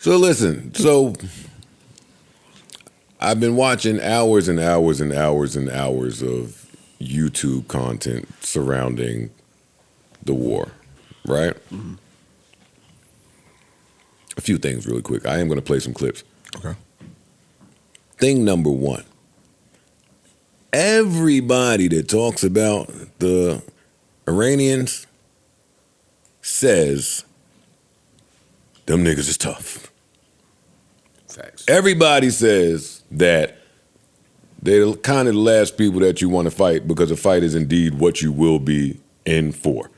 So listen, I've been watching hours and hours and hours and hours of YouTube content surrounding the war, right? Mm-hmm. A few things really quick. I am going to play some clips. Okay. Thing number one. Everybody that talks about the Iranians says them niggas is tough. Facts. Everybody says that they're kind of the last people that you want to fight because a fight is indeed what you will be in for.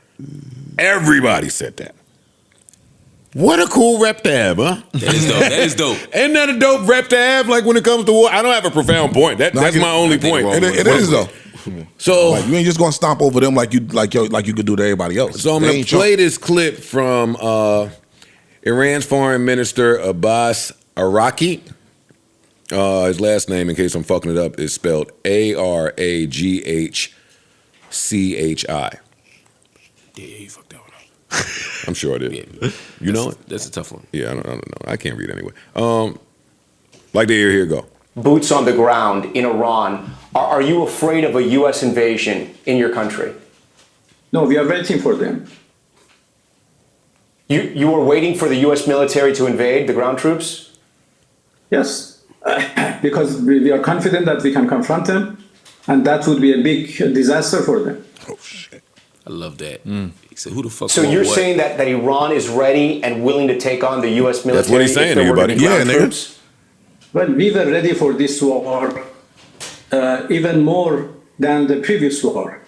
Everybody said that. What a cool rep to have, huh? That is dope. That is dope. Ain't that a dope rep to have? Like when it comes to war, I don't have a profound point. That's my only point. It is though. So like, you ain't just gonna stomp over them like you could do to everybody else. So I'm gonna play this clip from Iran's Foreign Minister Abbas Araki. His last name, in case I'm fucking it up, is spelled Araghchi. Yeah, you fucked that one up. I'm sure I did. Yeah. You know it? That's a tough one. Yeah, I don't know. I can't read anyway. Like here you go. Boots on the ground in Iran. Are you afraid of a U.S. invasion in your country? No, we are waiting for them. You are waiting for the U.S. military to invade the ground troops? Yes, because we are confident that we can confront them, and that would be a big disaster for them. Oh, shit. I love that. He said, who the fuck So you're saying that Iran is ready and willing to take on the U.S. military? That's what he's saying to you, buddy. Yeah, troops? Well, we were ready for this war even more than the previous war.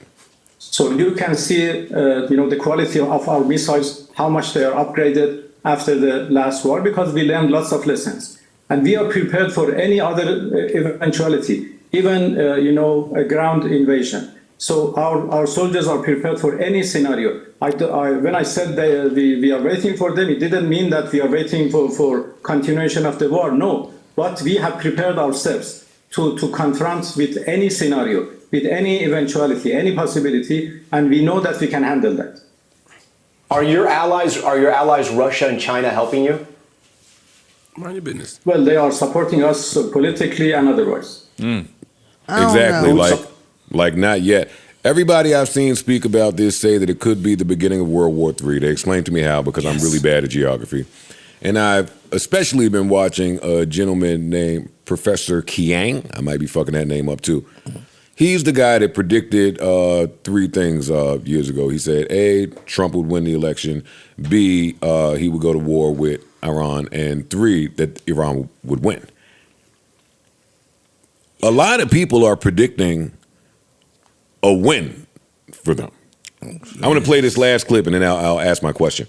So you can see, the quality of our missiles, how much they are upgraded after the last war, because we learned lots of lessons. And we are prepared for any other eventuality, even, a ground invasion. So our soldiers are prepared for any scenario. When I said we are waiting for them, it didn't mean that we are waiting for continuation of the war. No, but we have prepared ourselves to confront with any scenario, with any eventuality, any possibility, and we know that we can handle that. Are your allies Russia and China helping you? Mind your business. Well, they are supporting us politically and otherwise. Exactly. Like not yet. Everybody I've seen speak about this say that it could be the beginning of World War III. They explained to me how, because I'm really bad at geography. And I've especially been watching a gentleman named Professor Kiang. I might be fucking that name up too. He's the guy that predicted three things years ago. He said, A, Trump would win the election. B, he would go to war with Iran. And 3, that Iran would win. A lot of people are predicting a win for them. I'm going to play this last clip and then I'll ask my question.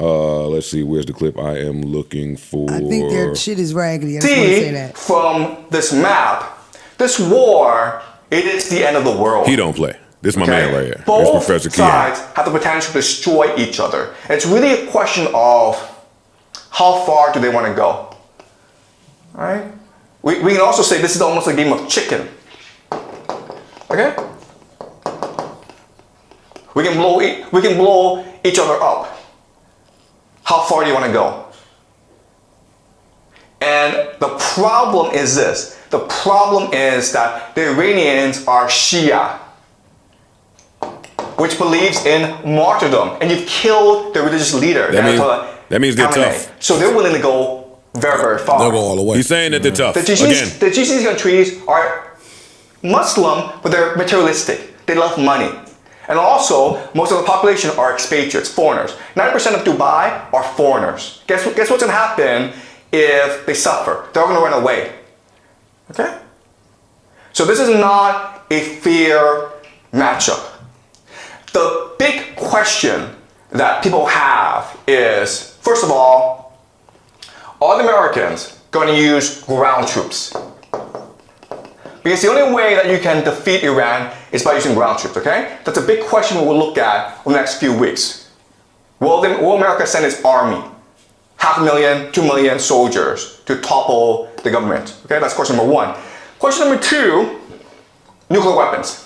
Let's see, where's the clip I am looking for? I think their shit is raggedy. I just want to say that. From this map, this war, it is the end of the world. He don't play. This is my man right here. Both This Professor sides Kian. have the potential to destroy each other. And it's really a question of how far do they want to go. All right? We can also say this is almost a game of chicken. Okay? We can blow each other up. How far do you want to go? And the problem is this. The problem is that the Iranians are Shia, which believes in martyrdom. And you've killed the religious leader. That means they're tough. So they're willing to go very, very far. They'll go all the way. He's saying that they're tough. The GCC countries are Muslim, but they're materialistic. They love money. And also, most of the population are expatriates, foreigners. 90% of Dubai are foreigners. Guess what's going to happen if they suffer? They're going to run away. Okay? So this is not a fair matchup. The big question that people have is, first of all, are the Americans going to use ground troops? Because the only way that you can defeat Iran is by using ground troops, okay? That's a big question we will look at over the next few weeks. Will America send its army, 500,000, 2 million soldiers to topple the government? Okay, that's question number one. Question number two, nuclear weapons.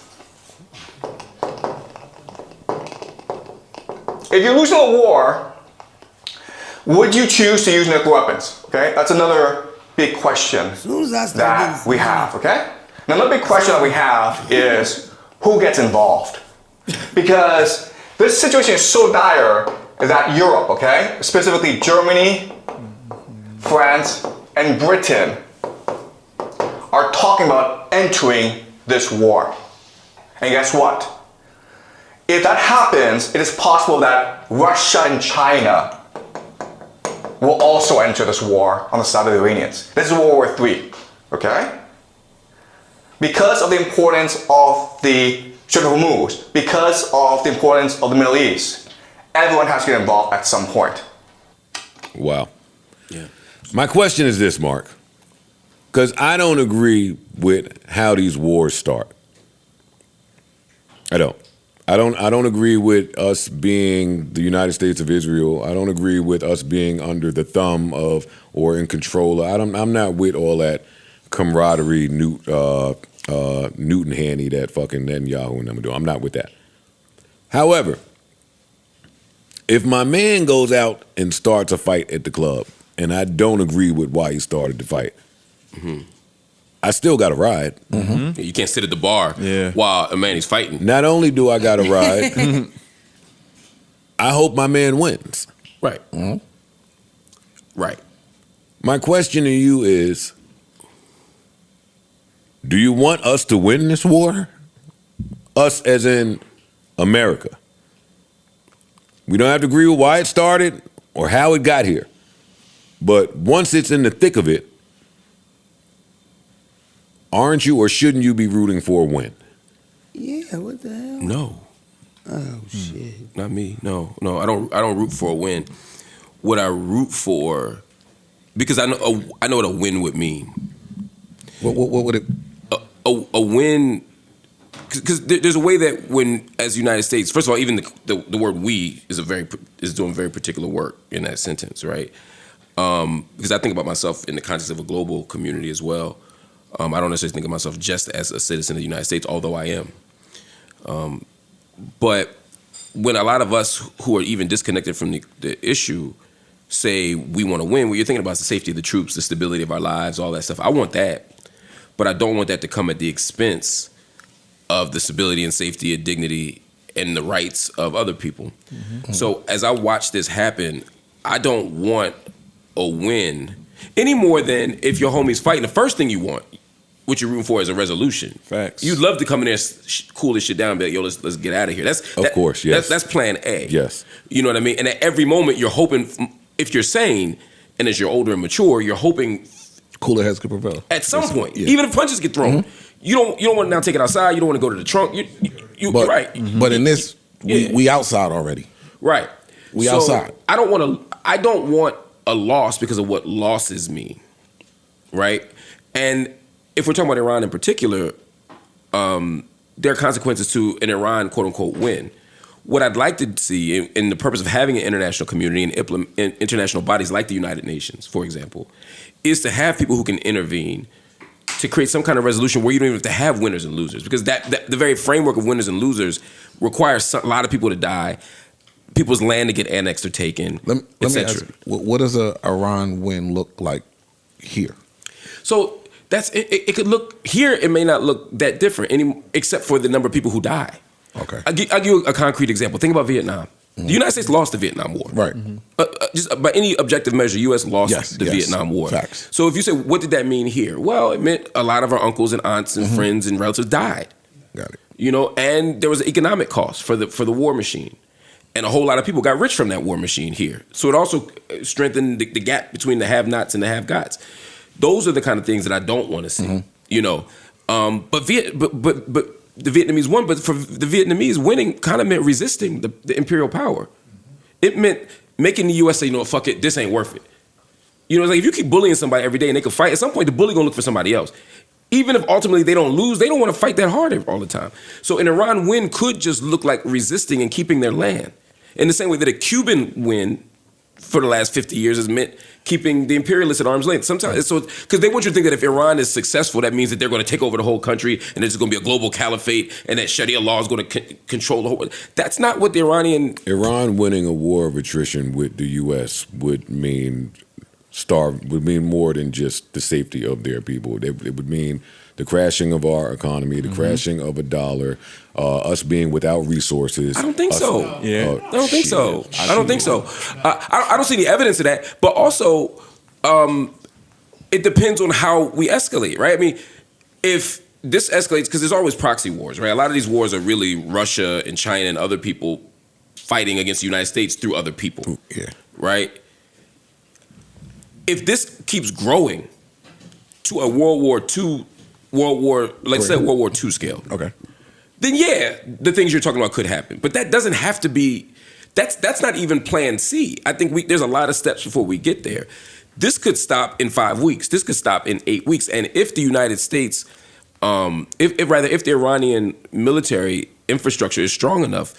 If you're losing a war, Would you choose to use nuclear weapons? Okay, that's another big question As soon as I start that getting we have. Okay, now another big question that we have is who gets involved? Because this situation is so dire that Europe, okay, specifically Germany, France, and Britain, are talking about entering this war. And guess what? If that happens, it is possible that Russia and China will also enter this war on the side of the Iranians. This is World War III, okay? Because of the importance of the Strait of Hormuz, because of the importance of the Middle East, everyone has to get involved at some point. Wow. Yeah. My question is this, Mark, because I don't agree with how these wars start. I don't. I don't agree with us being the United States of Israel. I don't agree with us being under the thumb of or in control. I'm not with all that camaraderie, Newton Haney, that fucking Netanyahu and them do. I'm not with that. However, if my man goes out and starts a fight at the club, and I don't agree with why he started the fight, I still got to ride. You can't sit at the bar while a man is fighting. Not only do I got to ride, I hope my man wins. Right. Right. My question to you is, do you want us to win this war? Us as in America. We don't have to agree with why it started or how it got here. But once it's in the thick of it, aren't you or shouldn't you be rooting for a win? Yeah, what the hell? No. Oh shit. Not me. No. I don't root for a win. What I root for, because I know what a win would mean. What would it? A win, because there's a way that when, as United States, first of all, even the word "we" is doing very particular work in that sentence, right? Because I think about myself in the context of a global community as well. I don't necessarily think of myself just as a citizen of the United States, although I am. But when a lot of us who are even disconnected from the issue say we want to win, what you're thinking about is the safety of the troops, the stability of our lives, all that stuff. I want that, but I don't want that to come at the expense of the stability and safety and dignity and the rights of other people. So as I watch this happen, I don't want a win any more than if your homie's fighting. The first thing you want, what you're rooting for, is a resolution. Facts. You'd love to come in there, cool this shit down, and be like, yo, let's get out of here. Of course, yes. That's plan A. Yes. You know what I mean? And at every moment, you're hoping, if you're sane, and as you're older and mature, you're hoping Cooler heads could prevail. at some point, even if punches get thrown, you don't want to now take it outside. You don't want to go to the trunk. You're right. But in this, we outside already. Right. We outside. I don't want a loss because of what losses mean. Right? And if we're talking about Iran in particular, there are consequences to an Iran quote unquote win. What I'd like to see in the purpose of having an international community and international bodies like the United Nations, for example, is to have people who can intervene to create some kind of resolution where you don't even have to have winners and losers, because that the very framework of winners and losers requires a lot of people to die, people's land to get annexed or taken, Let me etc. ask, what does a Iran win look like here? So it could look here. It may not look that different, except for the number of people who die. Okay. I'll give you a concrete example. Think about Vietnam. The United States lost the Vietnam War. Right. Just by any objective measure, U.S. lost the Vietnam War. Facts. So if you say, what did that mean here? Well, it meant a lot of our uncles and aunts and friends and relatives died. Got it. You know, and there was an economic cost for the war machine. And a whole lot of people got rich from that war machine here. So it also strengthened the gap between the have-nots and the have-gots. Those are the kind of things that I don't want to see. You know, but the Vietnamese won, but for the Vietnamese, winning kind of meant resisting the imperial power. It meant making the U.S. say, you know, fuck it, this ain't worth it. You know, it's like if you keep bullying somebody every day and they can fight, at some point the bully gonna look for somebody else. Even if ultimately they don't lose, they don't want to fight that hard all the time. So an Iran win could just look like resisting and keeping their land. In the same way that a Cuban win for the last 50 years has meant keeping the imperialists at arm's length. Sometimes, so because they want you to think that if Iran is successful, that means that they're going to take over the whole country and there's going to be a global caliphate and that Sharia law is going to control the whole. That's not what the Iran winning a war of attrition with the U.S. would mean more than just the safety of their people. It would mean the crashing of our economy, the crashing of a dollar, us being without resources. I don't think so. Yeah. I don't think so. I don't think so. I don't see any evidence of that. But also, it depends on how we escalate, right? I mean, if this escalates, because there's always proxy wars, right? A lot of these wars are really Russia and China and other people fighting against the United States through other people, right? If this keeps growing to a World War II scale, then yeah, the things you're talking about could happen. But that doesn't have to be. That's not even Plan C. I think there's a lot of steps before we get there. This could stop in 5 weeks. This could stop in 8 weeks. And if the United States, if the Iranian military infrastructure is strong enough,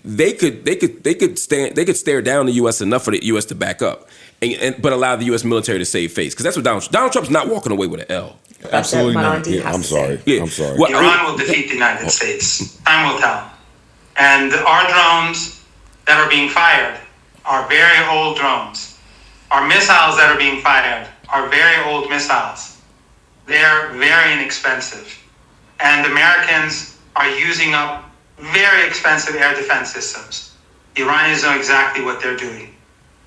they could stare down the U.S. enough for the U.S. to back up, but allow the U.S. military to save face. Because that's what Donald Trump's not walking away with an L. Absolutely not. I'm sorry. I'm sorry. Well, Iran will defeat the United States. Time will tell. And our drones that are being fired are very old drones. Our missiles that are being fired are very old missiles. They're very inexpensive. And Americans are using up very expensive air defense systems. The Iranians know exactly what they're doing.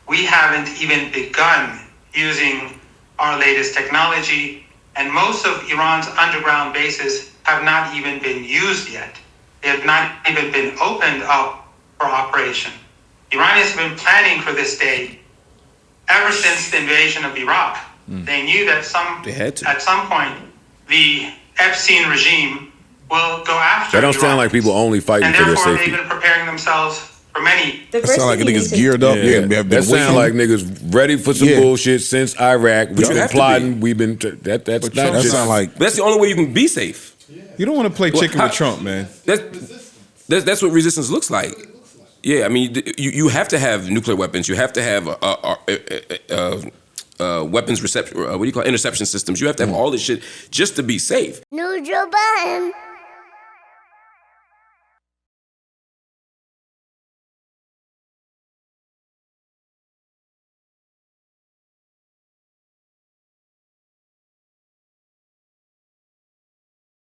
We haven't even begun using our latest technology, and most of Iran's underground bases have not even been used yet. They have not even been opened up for operation. The Iranians have been planning for this day ever since the invasion of Iraq. They knew that at some point the Epstein regime will go after That don't Iraq. sound like people only fighting And for their therefore safety. they've been preparing themselves for many. That sound like niggas geared up. That sound like niggas ready for some bullshit since Iraq. We've been plotting. We've been that's not That just sound like that's the only way you can be safe. You don't want to play chicken with Trump, man. That's what resistance looks like. Yeah, I mean, you have to have nuclear weapons. You have to have weapons interception systems. You have to have all this shit just to be safe. Neutral button.